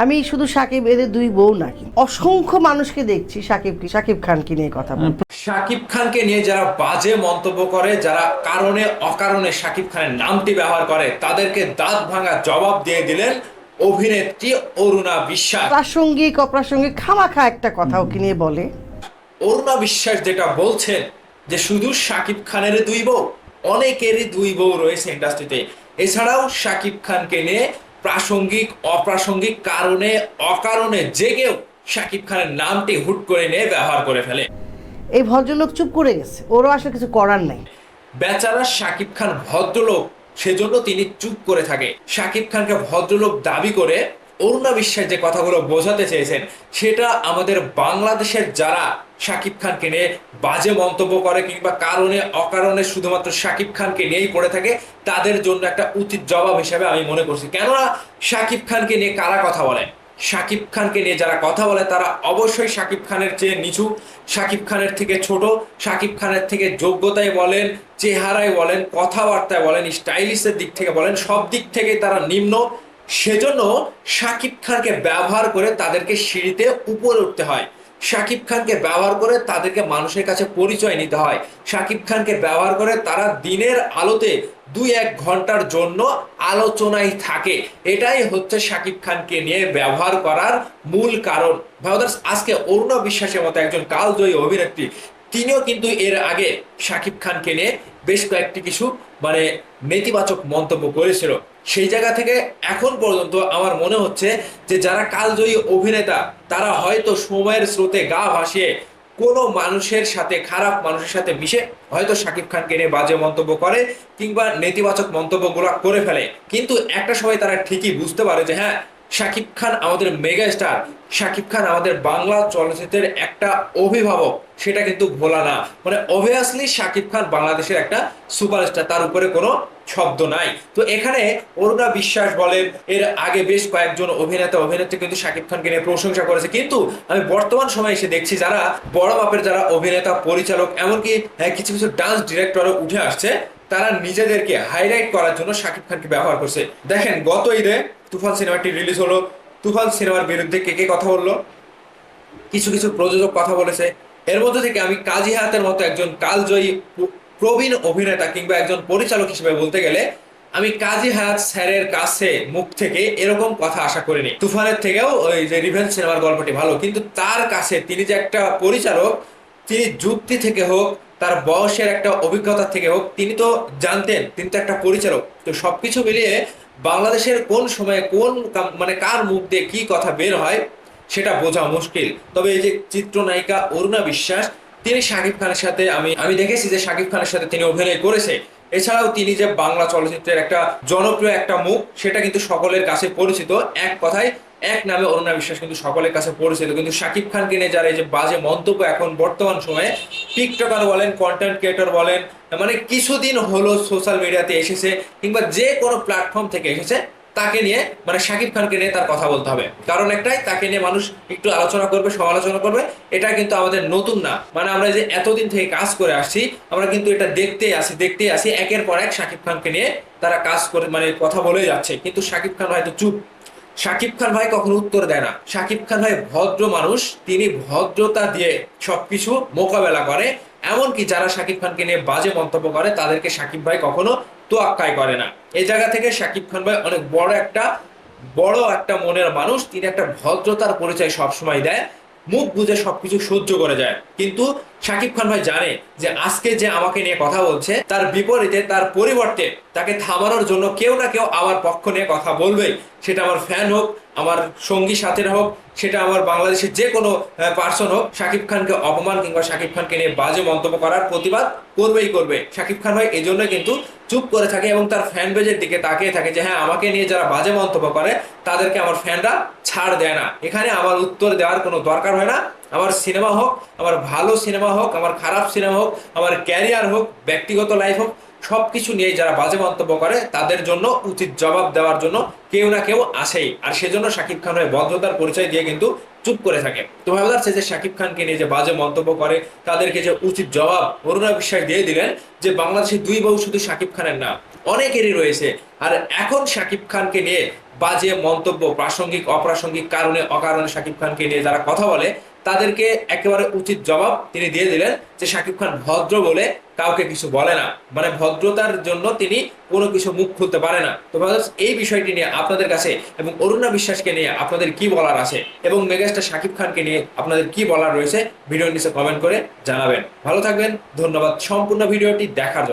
আমি শুধু সাকিব এদের দুই বউ নাকি অসংখ্য মানুষকে দেখছি সাকিব খানকে নিয়ে কথা বলে। শাকিব খানকে নিয়ে যারা বাজে মন্তব্য করে, যারা কারণে অকারণে শাকিব খানের নামটি ব্যবহার করে, তাদেরকে দাঁত ভাঙা জবাব দিয়ে দিলেন অভিনেত্রী অরুণা বিশ্বাস। প্রাসঙ্গিক অপ্রাসঙ্গিক খামাখা একটা কথা ওকে নিয়ে বলে। অরুণা বিশ্বাস যেটা বলছেন যে শুধু শাকিব খানের দুই বউ, অনেকেরই দুই বউ রয়েছে ইন্ডাস্ট্রিতে। এছাড়াও শাকিব খানকে নিয়ে প্রাসঙ্গিক অপ্রাসঙ্গিক কারণে অকারণে যে কেউ শাকিব খানের নামটি হুট করে নিয়ে ব্যবহার করে ফেলে। এই ভদ্রলোক চুপ করে গেছে, ওরও আসলে কিছু করার নাই। বেচারা শাকিব খান ভদ্রলোক, সেজন্য তিনি চুপ করে থাকে। শাকিব খানকে ভদ্রলোক দাবি করে অরুণা বিশ্বাস যে কথাগুলো বোঝাতে চেয়েছেন, সেটা আমাদের বাংলাদেশের যারা শাকিব খানকে নিয়ে বাজে মন্তব্য করে কিংবা কারণে অকারণে শুধুমাত্র শাকিব খানকে নিয়েই পড়ে থাকে, তাদের জন্য একটা উচিত জবাব হিসেবে আমি মনে করছি। কেননা শাকিব খানকে নিয়ে কারা কথা বলেন, শাকিব খানকে নিয়ে যারা কথা বলে তারা অবশ্যই শাকিব খানের চেয়ে নিচু, শাকিব খানের থেকে ছোট, শাকিব খানের থেকে যোগ্যতায় বলেন, চেহারায় বলেন, কথাবার্তায় বলেন, স্টাইলিশের দিক থেকে বলেন, সব দিক থেকে তারা নিম্ন। সেজন্য শাকিব খানকে ব্যবহার করে তাদেরকে সিঁড়িতে উপরে উঠতে হয়, শাকিব খানকে ব্যবহার করে তাদেরকে মানুষের কাছে পরিচয় নিতে হয়, শাকিব খানকে ব্যবহার করে তারা দিনের আলোতে 2-1 ঘন্টার জন্য আলোচনায় থাকে। এটাই হচ্ছে শাকিব খানকে নিয়ে ব্যবহার করার মূল কারণ। ভাইদার্স, আজকে অরুণা বিশ্বাসের মতো একজন কালজয়ী অভিনেত্রী, তিনিও কিন্তু এর আগে শাকিব খানকে নিয়ে বেশ কয়েকটি কিছু নেতিবাচক মন্তব্য করেছিল। সেই জায়গা থেকে এখন পর্যন্ত আমার মনে হচ্ছে যে যারা কালজয়ী অভিনেতা, তারা হয়তো সময়ের স্রোতে গা ভাসিয়ে কোনো মানুষের সাথে, খারাপ মানুষের সাথে মিশে হয়তো শাকিব খানকে নিয়ে বাজে মন্তব্য করে কিংবা নেতিবাচক মন্তব্যগুলো করে ফেলে। কিন্তু একটা সময় তারা ঠিকই বুঝতে পারে যে হ্যাঁ, শাকিব খান আমাদের মেগা স্টার, শাকিব খান আমাদের বাংলা চলচ্চিত্রের একটা অভিভাবক, সেটা কিন্তু ভোলা না। অবভিয়াসলি শাকিব খান বাংলাদেশের একটা সুপারস্টার, তার উপরে কোনো শব্দ নাই। তো এখানে অরুণা বিশ্বাস বলেন, এর আগে বেশ কয়েকজন অভিনেত্রী কিন্তু শাকিব খানকে নিয়ে প্রশংসা করেছে। কিন্তু আমি বর্তমান সময়ে এসে দেখছি যারা বড় মাপের যারা অভিনেতা, পরিচালক, এমনকি কিছু কিছু ডান্স ডিরেক্টরও উঠে আসছে, তারা নিজেদেরকে হাইলাইট করার জন্য শাকিব খানকে ব্যবহার করছে। দেখেন, গত ঈদে তুফান সিনেমাটি রিলিজ হলো, তুফান সিনেমার বিরুদ্ধে কে কে কথা বললো, কিছু কিছু প্রযোজক কথা বলেছে। এর মধ্যে থেকে আমি কাজী হায়াতের মতো একজন কালজয়ী প্রবীণ অভিনেতা কিংবা একজন পরিচালক হিসেবে বলতে গেলে আমি কাজী হায়াত স্যারের কাছে মুখ থেকে এরকম কথা আশা করিনি। তুফানের থেকেও ওই যে রিভেঞ্জ সিনেমার গল্পটি ভালো, কিন্তু তার কাছে তিনি যে একটা পরিচালক, তিনি যুক্তি থেকে হোক, তার বয়সের একটা অভিজ্ঞতা থেকে হোক, তিনি তো জানতেন তিনি তো একটা পরিচালক। তো সবকিছু মিলিয়ে বাংলাদেশের কোন সময়ে কোন কার মুখ দিয়ে কি কথা বের হয় সেটা বোঝা মুশকিল। তবে এই যে চিত্রনায়িকা অরুণা বিশ্বাস, তিনি শাকিব খানের সাথে আমি দেখেছি যে শাকিব খানের সাথে তিনি অভিনয় করেছে। এছাড়াও তিনি যে বাংলা চলচ্চিত্রের একটা জনপ্রিয় একটা মুখ, সেটা কিন্তু সকলের কাছে পরিচিত। এক কথায় এক নামে অরুণা বিশ্বাস কিন্তু সকলের কাছে পরিচিত। কিন্তু শাকিব খানকে নিয়ে যারা এই যে বাজে মন্তব্য এখন বর্তমান সময়ে টিকটকার বলেন, কন্টেন্ট ক্রিয়েটর বলেন, কিছুদিন হলো সোশ্যাল মিডিয়াতে এসেছে কিংবা যে কোনো প্ল্যাটফর্ম থেকে এসেছে, তাকে নিয়ে শাকিব খানকে নিয়ে তার কথা বলতে হবে। কারণ একটাই, তাকে নিয়ে মানুষ একটু আলোচনা করবে, সমালোচনা করবে। এটা কিন্তু আমাদের নতুন না। আমরা যে এতদিন থেকে কাজ করে আসছি, আমরা কিন্তু এটা দেখতেই আসি একের পর এক শাকিব খানকে নিয়ে তারা কাজ করে কথা বলে যাচ্ছে। কিন্তু শাকিব খান হয়তো চুপ। শাকিব খান ভাই কখনো উত্তর দেয় না। শাকিব খান ভাই ভদ্র মানুষ, তিনি ভদ্রতা দিয়ে সবকিছু মোকাবেলা করে। এমনকি যারা শাকিব খানকে নিয়ে বাজে মন্তব্য করে, তাদেরকে শাকিব ভাই কখনো তোয়াক্কাই করে না। এই জায়গা থেকে শাকিব খান ভাই অনেক বড় একটা মনের মানুষ। তিনি একটা ভদ্রতার পরিচয় সবসময় দেয়, মুখ বুঝে সবকিছু সহ্য করে যায়। কিন্তু শাকিব খান ভাই জানে যে আজকে যে আমাকে নিয়ে কথা বলছে, তার বিপরীতে, তার পরিবর্তে তাকে থামানোর জন্য কেউ না কেউ আমার পক্ষ নিয়ে কথা বলবেই। সেটা আমার ফ্যান হোক, আমার সঙ্গী সাথীরা হোক, সেটা আমার বাংলাদেশের যে কোনো পার্সন হোক, শাকিব খানকে অপমান কিংবা শাকিব খানকে নিয়ে বাজে মন্তব্য করার প্রতিবাদ করবে। শাকিব খান ভাই এই জন্য কিন্তু চুপ করে থাকে এবং তার ফ্যান পেজের দিকে তাকিয়ে থাকে যে হ্যাঁ, আমাকে নিয়ে যারা বাজে মন্তব্য করে তাদেরকে আমার ফ্যানরা ছাড় দেয় না। এখানে আমার উত্তর দেওয়ার কোনো দরকার হয় না। আমার সিনেমা হোক, আমার ভালো সিনেমা হোক, আমার খারাপ সিনেমা হোক, আমার ক্যারিয়ার হোক, ব্যক্তিগত লাইফ হোক, সবকিছু নিয়ে যারা বাজে মন্তব্য করে তাদের জন্য উচিত জবাব দেওয়ার জন্য কেউ না কেউ আসেই। আর সেজন্য শাকিব খান ভাই ভদ্রতার পরিচয় দিয়ে কিন্তু চুপ করে থাকে। তো ভাবা যাচ্ছে যে শাকিব খানকে নিয়ে যে বাজে মন্তব্য করে তাদেরকে যে উচিত জবাব অরুণা বিশ্বাস দিয়ে দিলেন যে বাংলাদেশের দুই বউ শুধু শাকিব খানের না, অনেকেরই রয়েছে। আর এখন শাকিব খানকে নিয়ে বাজে মন্তব্য, প্রাসঙ্গিক অপ্রাসঙ্গিক কারণে অকারণে শাকিব খানকে নিয়ে যারা কথা বলে তাদেরকে একেবারে উচিত জবাব তিনি দিয়ে দিলেন যে শাকিব খান ভদ্র বলে কাউকে কিছু বলে না, মানে ভদ্রতার জন্য তিনি কোনো কিছু মুখ খুলতে পারে না। তো ভাইস এই বিষয়টি নিয়ে আপনাদের কাছে এবং অরুণা বিশ্বাসকে নিয়ে আপনাদের কি বলার আছে এবং মেগাস্টার শাকিব খানকে নিয়ে আপনাদের কি বলার রয়েছে ভিডিওর নিচে কমেন্ট করে জানাবেন। ভালো থাকবেন, ধন্যবাদ সম্পূর্ণ ভিডিওটি দেখার জন্য।